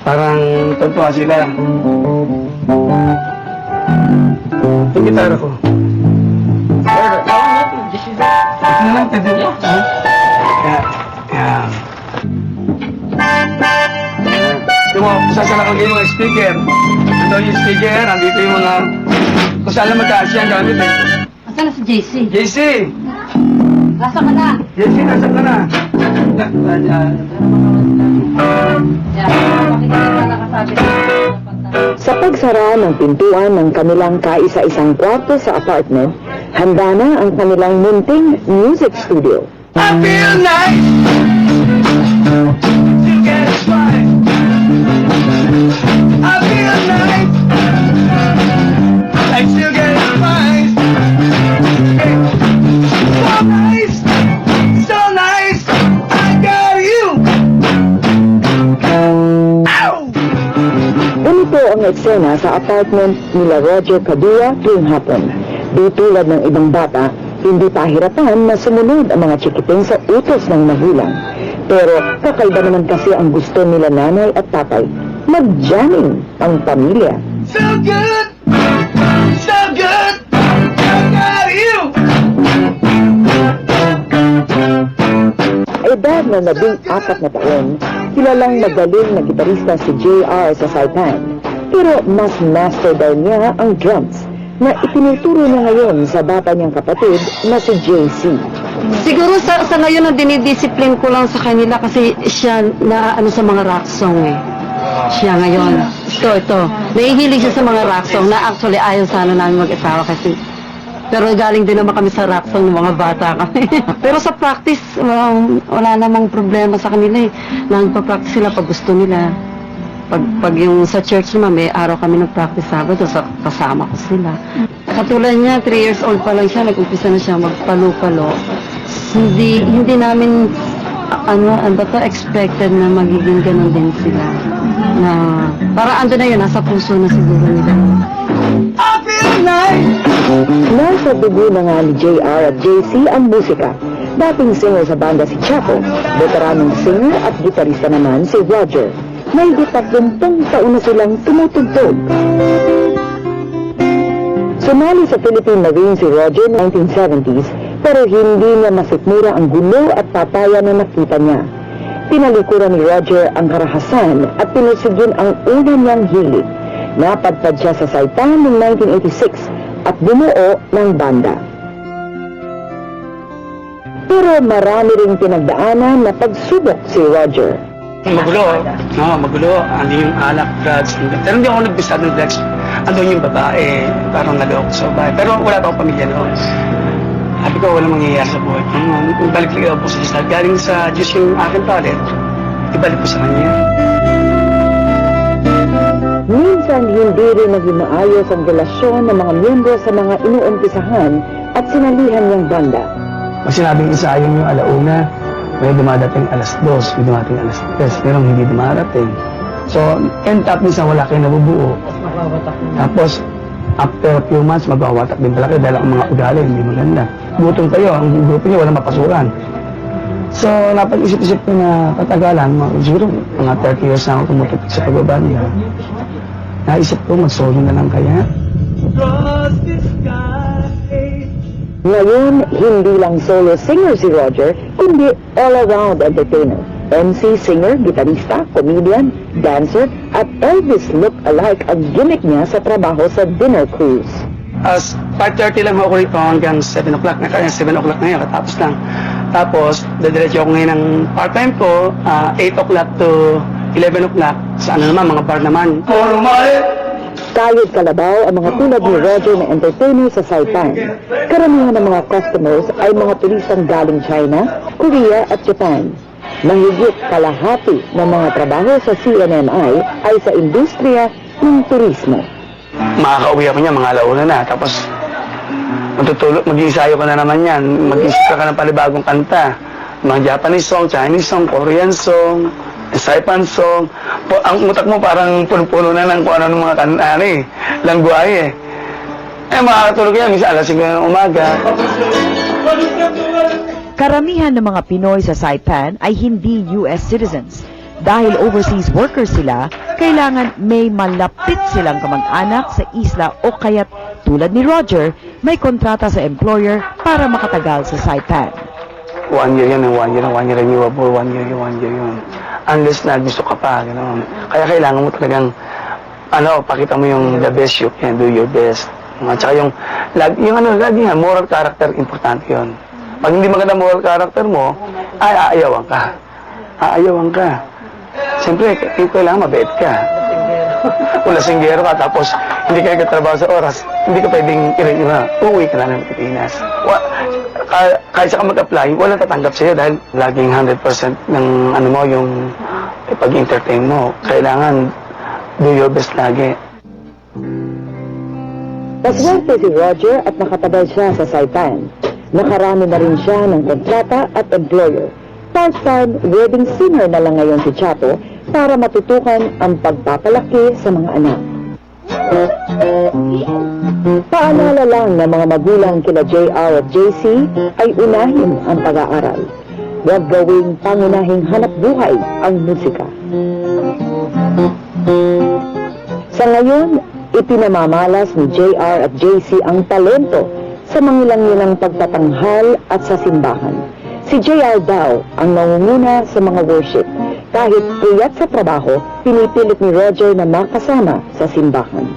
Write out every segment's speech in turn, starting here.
Parang totoo sila. Yung gitara ko. Ito na lang, pwede mo. Yan. Yung mga sasalakagin yung speaker. Ito yung speaker, andito yung mga... Kung saan lang magkasya ang gamit eh. Asan na si JC? JC! Nasa ka na? JC, nasa ka na? Yan. Pakita na nakasabi na. Sa pagsara ng pintuan ng kanilang kaisa-isang kwarto sa apartment, handa na ang kanilang munting music studio. I feel nice! You get it right. I feel nice! I still get it right. So nice! So nice! I got you! Ow! Ganito ang eksena sa apartment nila Roger Padilla tuwing hapon. Di tulad ng ibang bata, hindi pahirapan na sumunod ang mga chikiting sa utos ng magulang. Pero kakaiba naman kasi ang gusto nila nanay at tatay, mag-jamming ang pamilya. So good! So good! I got you! Edad na 14 na taon, kilalang magaling na gitarista si JR sa Saipan. Pero mas master daw niya ang drums na itinuturo niya ngayon sa bata niyang kapatid na si JC. Siguro sa ngayon na dinidisiplin ko lang sa kanila kasi siya na ano sa mga rock song eh. Siya ngayon. Ito. Nahihilig siya sa mga rock song na actually ayaw sana namin mag-asawa kasi pero galing din naman kami sa rock song ng mga bata kami. Pero sa practice, wala namang problema sa kanila eh. Nagpa-practice sila pag gusto nila. Pag yung sa church naman, may araw kami nag-practice Sabado, so kasama ko sila. Katulad niya, 3 years old pa lang siya, nag-umpisa na siya magpalo-palo. Hindi namin, expected na magiging ganun din sila. Na, parang ando na yun, nasa puso na siguro nila. I feel nice! Nasa dugo na nga ni JR at JC ang musika. Dating singer sa banda si Chapo, veteranong singer at gitarista naman si Roger. May 30 taon na silang tumutugtog. Sumali sa Philippine Marine si Roger 1970s, pero hindi niya masikmura ang gulo at papaya na nakita niya. Tinalikuran ni Roger ang karahasan at pinusigin ang una niyang hilig. Napadpad siya sa Saipan noong 1986 at bumuo ng banda. Pero marami ring pinagdaanan na pagsubok si Roger. Magulo. No, magulo. Andi yung alak, drugs. Pero hindi ako nagbisa ng drugs. Andun yung babae. Parang naloko sa bahay. Pero wala pa akong pamilya noon. Sabi ko, walang mangyayari sa buhay. Balik lang ako sa Diyos. Galing sa Diyos yung aking talent. Ibalik ko sa Kanya. Minsan hindi rin naging maayos ang relasyon ng mga miyembro sa mga inuumpisahan at sinalihan niyang banda. Pag sinabing isayong yung alauna, may dumadating alas 2, may dumating alas 3, pero hindi dumarating. So, end up minsan wala kayo nabubuo. Tapos, after a few months, magwawatak din pala kayo dahil ang mga ugali hindi maganda. Gutom kayo, ang grupo niyo walang mapasukan. So, napag-isip-isip ko na katagalan, siguro mga 30 years na ako tumututok sa pagbabanda. Naisip ko, mag-solo na lang kaya. Ngayon, hindi lang solo singer si Roger, kundi all-around entertainer. MC, singer, gitarista, comedian, dancer, at Elvis look-alike ang gimmick niya sa trabaho sa dinner cruise. As 5:30 lang ako rito hanggang 7 o'clock. Kaya 7 o'clock na yun, katapos lang. Tapos, dadiretso ako ngayon ng part-time ko, 8 o'clock to 11 o'clock. Sa ano naman, mga bar naman. Kayod kalabaw ang mga tulad ni Roger na entertainer sa Saipan. Karamihan ng mga customers ay mga turistang galing China, Korea at Japan. Mahigit kalahati ng mga trabaho sa CNMI ay sa industriya ng turismo. Makakauwi ako niya, mga alauna na. Tapos, mag-iisayo ka na naman yan. Mag-iisip ka ng palibagong kanta. Mga Japanese song, Chinese song, Korean song, Saipan song. Ang utak mo parang puno-puno na ng kung ano ng mga kanta, langguwahe makakatulog yan, minsan alas 5 ng umaga. Karamihan ng mga Pinoy sa Saipan ay hindi US citizens. Dahil overseas workers sila, kailangan may malapit silang kamag-anak sa isla o kaya't tulad ni Roger, may kontrata sa employer para makatagal sa Saipan. 1 year yan, 1 year, 1 year renewable, 1 year yun. Unless na gusto ka pa, gano'n. Kaya kailangan mo talagang, pakita mo yung the best you can, do your best. At saka lagi nga, moral character, importante yun. Pag hindi maganda moral character mo, aayawan ka. Siyempre, kailangan mabait ka. Kung lasinggero ka, tapos hindi ka nagtatrabaho sa oras, hindi ka pwedeng uuwi ka na ng Pilipinas. Kahit sa ka mag-apply, walang tatanggap sa'yo dahil laging 100% ng yung pag-entertain mo. Kailangan do your best lagi. Maswerte si Roger at nakatabay siya sa Saipan. Nakarami na rin siya ng kontrata at employer. Part-time wedding singer na lang ngayon si Chapo para matutukan ang pagpapalaki sa mga anak. Paalala lang ng mga magulang kila JR at JC ay unahin ang pag-aaral. Huwag gawing pangunahing hanap buhay ang musika. Sa ngayon, ipinamamalas ni JR at JC ang talento sa mangilang-ilang pagtatanghal at sa simbahan. Si JR daw ang nangunguna sa mga worship. Kahit puyat sa trabaho, pinipilit ni Roger na makasama sa simbahan.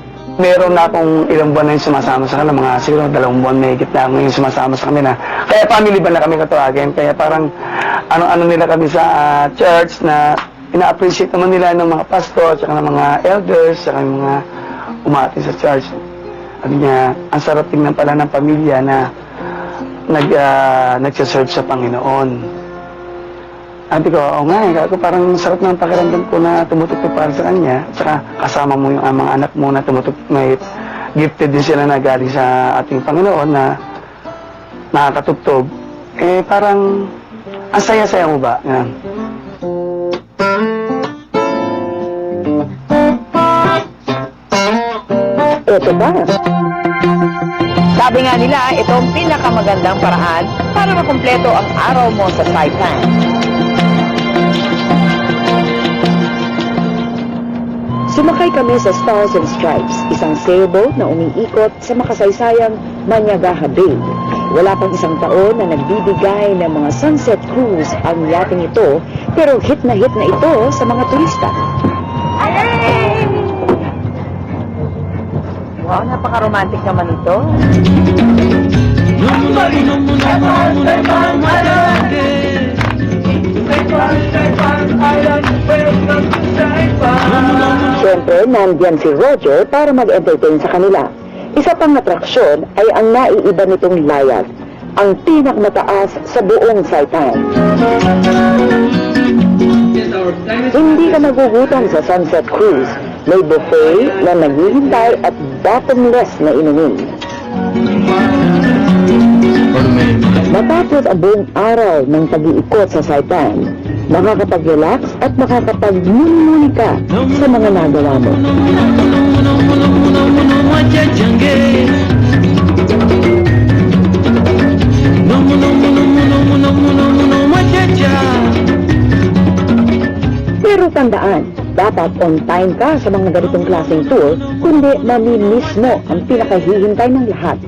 Meron na akong ilang buwan na yung sumasama sa kanila, mga siguro 2 buwan may higit na ako yung sumasama sa kanila. Kaya family ba na kami katawagin, kaya parang ano nila kami sa church na ina-appreciate naman nila ng mga pastor, tsaka ng mga elders, tsaka ng mga umati sa church. Sabi niya, ang sarap tingnan pala ng pamilya na nagsaserve sa Panginoon. Sabi ko, oo nga, parang sarap ng pakiramdam ko na tumutugtog para sa kanya. Saka kasama mo yung mga anak mo na tumutugtog, may gifted din sila na galing sa ating Panginoon na nakakatugtog. Parang, ang saya-saya mo ba? Yan. Ito ba? Sabi nga nila, ito ang pinakamagandang paraan para makumpleto ang araw mo sa Saipan. Sumakay kami sa Stars and Stripes, isang sailboat na umiikot sa makasaysayang Maniagaha Bay. Wala pang 1 taon na nagbibigay ng mga sunset cruise ang yating ito, pero hit na ito sa mga turista. Wow, napaka-romantic naman ito. Siyempre, nandiyan si Roger para mag-entertain sa kanila. Isa pang atraksyon ay ang naiiba nitong layag, ang pinakamataas sa buong Saipan. Hindi ka magugutom sa Sunset Cruise. May buffet na naghihintay at bottomless na inumin. Matapos ang buong araw ng pag-iikot sa Saipan, makakapag-relax at makakapag-muni-muni ka sa mga nagawa mo. Pero tandaan, dapat on time ka sa mga ganitong klaseng tour, kundi mamimiss mo ang pinakahihintay ng lahat,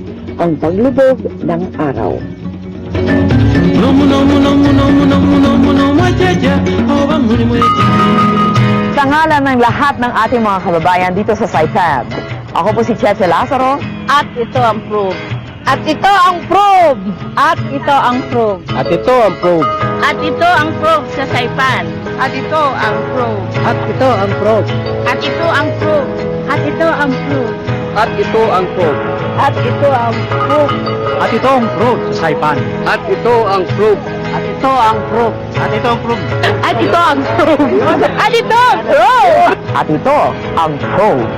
ang paglubog ng araw. Sa ngalan ng lahat ng ating mga kababayan dito sa Saipan, ako po si Cheche Lazaro. At ito ang proof. At ito ang proof. At ito ang proof. At ito ang probe. At ito ang proof sa Saipan. At ito ang proof. At ito ang probe. At ito ang proof. At ito ang proof. At ito ang probe. At ito ang proof. At ito ang probe sa Saipan. At ito ang probe. At ito ang proof. At ito ang probe. At ito ang proof. At ito ang proof. At ito ang code.